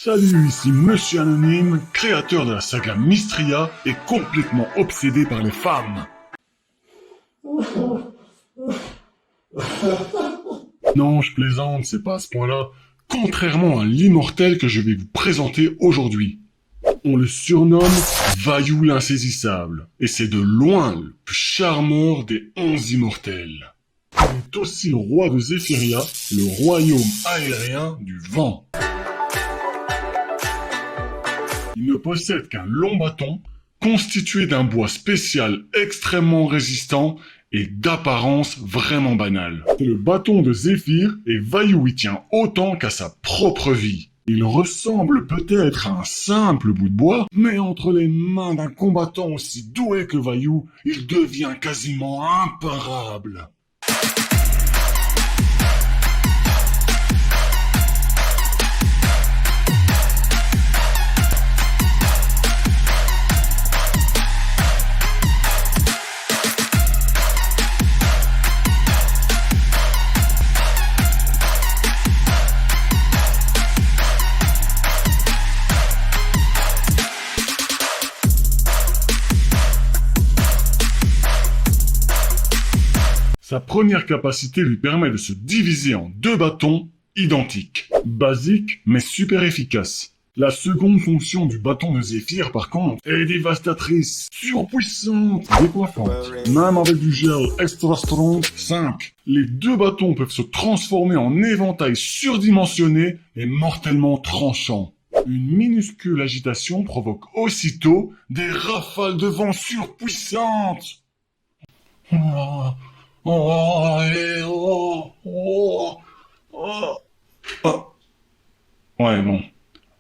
Salut, ici Monsieur Anonyme, créateur de la saga Mystria et complètement obsédé par les femmes. Non, je plaisante, c'est pas à ce point-là. Contrairement à l'immortel que je vais vous présenter aujourd'hui. On le surnomme Vaillou l'insaisissable, et c'est de loin le plus charmeur des 11 immortels. Il est aussi le roi de Zéphyria, le royaume aérien du vent. Il ne possède qu'un long bâton, constitué d'un bois spécial extrêmement résistant et d'apparence vraiment banale. C'est le bâton de Zéphyr et Vaillou y tient autant qu'à sa propre vie. Il ressemble peut-être à un simple bout de bois, mais entre les mains d'un combattant aussi doué que Vaillou, il devient quasiment imparable. Sa première capacité lui permet de se diviser en deux bâtons identiques. Basique, mais super efficace. La seconde fonction du bâton de Zéphyr, par contre, est dévastatrice, surpuissante, décoiffante. Même avec du gel extra strong 5, les deux bâtons peuvent se transformer en éventail surdimensionné et mortellement tranchant. Une minuscule agitation provoque aussitôt des rafales de vent surpuissantes. Ouais, bon.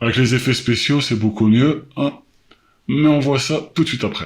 Avec les effets spéciaux, c'est beaucoup mieux, hein. Mais on voit ça tout de suite après.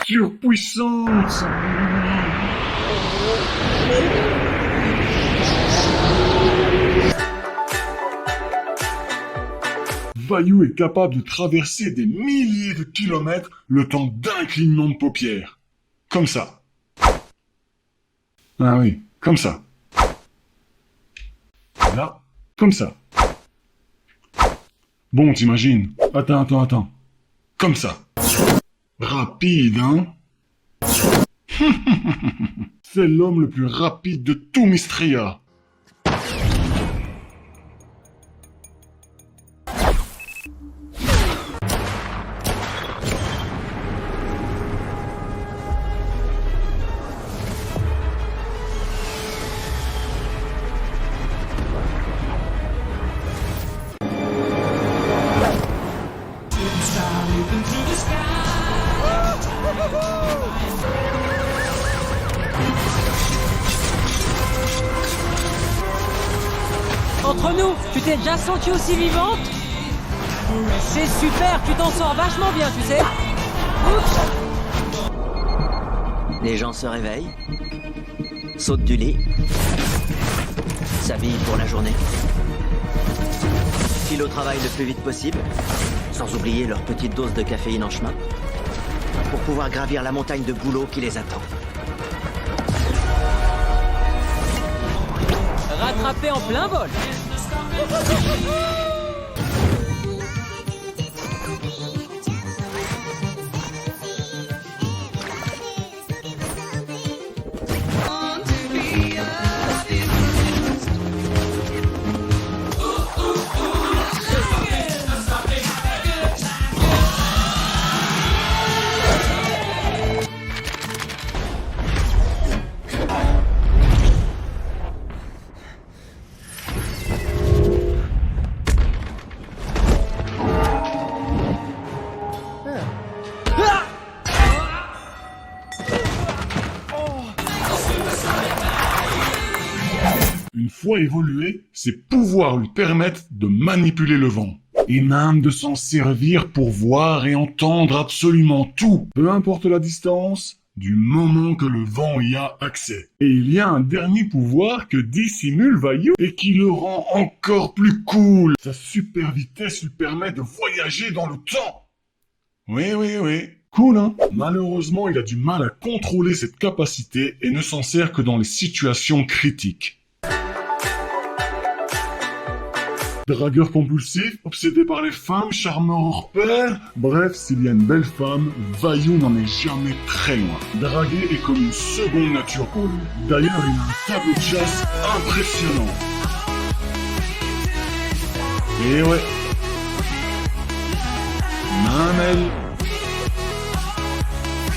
Surpuissance! Vaillou est capable de traverser des milliers de kilomètres le temps d'un clignement de paupières. Comme ça. Ah oui, comme ça. Là, comme ça. Bon, t'imagines. Attends. Comme ça. Rapide, hein? C'est l'homme le plus rapide de tout Mystria. Entre nous, tu t'es déjà sentie aussi vivante? C'est super, tu t'en sors vachement bien, tu sais. Oups. Les gens se réveillent, sautent du lit, s'habillent pour la journée, filent au travail le plus vite possible, sans oublier leur petite dose de caféine en chemin, pour pouvoir gravir la montagne de boulot qui les attend. Rattrapé en plein vol. Une fois évolué, ses pouvoirs lui permettent de manipuler le vent. et même de s'en servir pour voir et entendre absolument tout, peu importe la distance, du moment que le vent y a accès. Et il y a un dernier pouvoir que dissimule Vayu et qui le rend encore plus cool. Sa super vitesse lui permet de voyager dans le temps. Oui. Cool, hein? Malheureusement, il a du mal à contrôler cette capacité et ne s'en sert que dans les situations critiques. Dragueur compulsif, obsédé par les femmes, charmeur hors pair. Bref, s'il y a une belle femme, Vayu n'en est jamais très loin. Draguer est comme une seconde nature pour lui. D'ailleurs, il a un tableau de chasse impressionnant. Et ouais. Mamelle.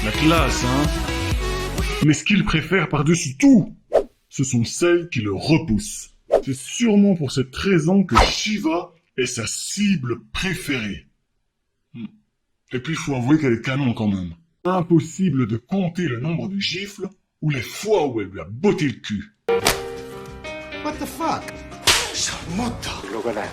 La classe, hein. Mais ce qu'il préfère par-dessus tout, ce sont celles qui le repoussent. C'est sûrement pour cette raison que Shiva est sa cible préférée. Et puis il faut avouer qu'elle est canon quand même. Impossible de compter le nombre de gifles ou les fois où elle lui a botté le cul. What the fuck? Look at that.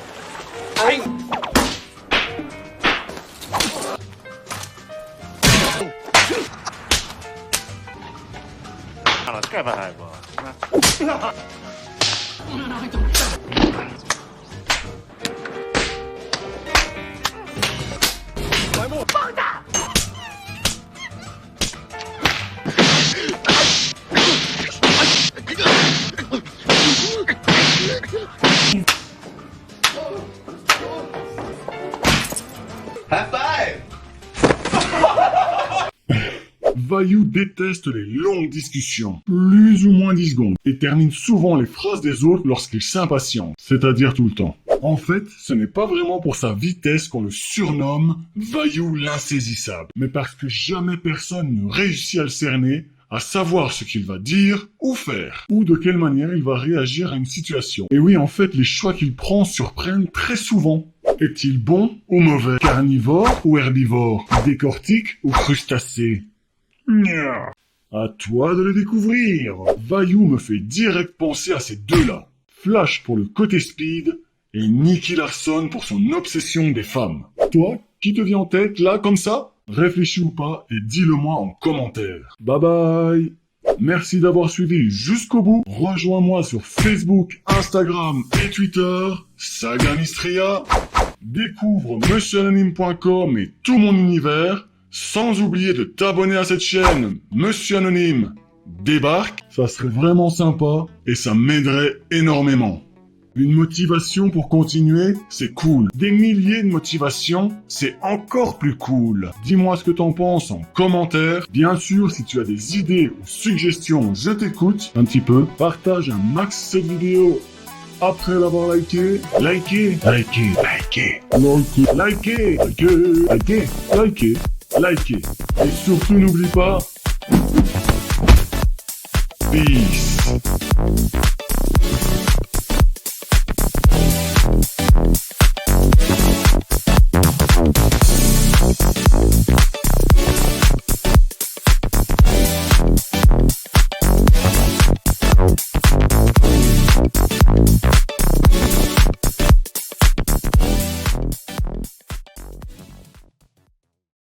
Vayu déteste les longues discussions, plus ou moins 10 secondes, et termine souvent les phrases des autres lorsqu'il s'impatiente, c'est-à-dire tout le temps. En fait, ce n'est pas vraiment pour sa vitesse qu'on le surnomme Vayu l'insaisissable, mais parce que jamais personne ne réussit à le cerner, à savoir ce qu'il va dire ou faire, ou de quelle manière il va réagir à une situation. Et oui, en fait, les choix qu'il prend surprennent très souvent. Est-il bon ou mauvais? Carnivore ou herbivore? Décortique ou crustacé? À toi de le découvrir. Vayu me fait direct penser à ces deux-là. Flash pour le côté speed et Nicky Larson pour son obsession des femmes. Toi, qui te vient en tête là comme ça? Réfléchis ou pas et dis-le-moi en commentaire. Bye bye. Merci d'avoir suivi jusqu'au bout. Rejoins-moi sur Facebook, Instagram et Twitter, Saganistria. Découvre monsieuranonyme.com et tout mon univers. Sans oublier de t'abonner à cette chaîne, Monsieur Anonyme débarque, ça serait vraiment sympa et ça m'aiderait énormément. Une motivation pour continuer, c'est cool. Des milliers de motivations, c'est encore plus cool. Dis-moi ce que t'en penses en commentaire. Bien sûr, si tu as des idées ou suggestions, je t'écoute un petit peu. Partage un max cette vidéo après l'avoir liké. Likez. Et surtout n'oublie pas, peace.